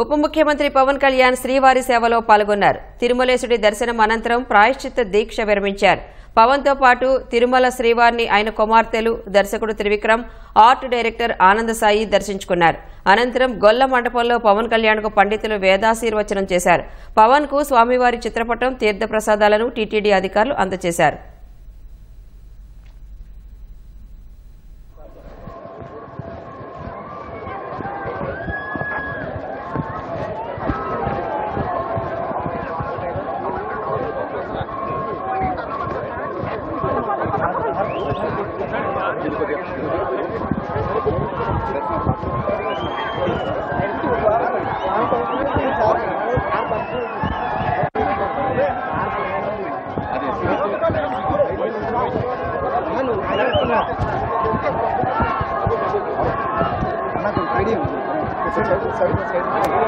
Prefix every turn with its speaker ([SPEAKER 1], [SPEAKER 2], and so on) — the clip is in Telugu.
[SPEAKER 1] ఉప ముఖ్యమంత్రి పవన్ కళ్యాణ్ శ్రీవారి సేవలో పాల్గొన్నారు. తిరుమలేశుడి దర్శనం అనంతరం ప్రాయశ్చిత్త దీక్ష విరమించారు. పవన్తో పాటు తిరుమల శ్రీవారిని ఆయన కుమార్తెలు, దర్శకుడు త్రివిక్రమ్, ఆర్ట్ డైరెక్టర్ ఆనందసాయి దర్శించుకున్నారు. అనంతరం గొల్ల మండపంలో పవన్ కళ్యాణ్కు పండితులు వేదాశీర్వచనం చేశారు. పవన్కు స్వామివారి చిత్రపటం, తీర్థప్రసాదాలను టీటీడీ అధికారులు అందజేశారు.
[SPEAKER 2] Side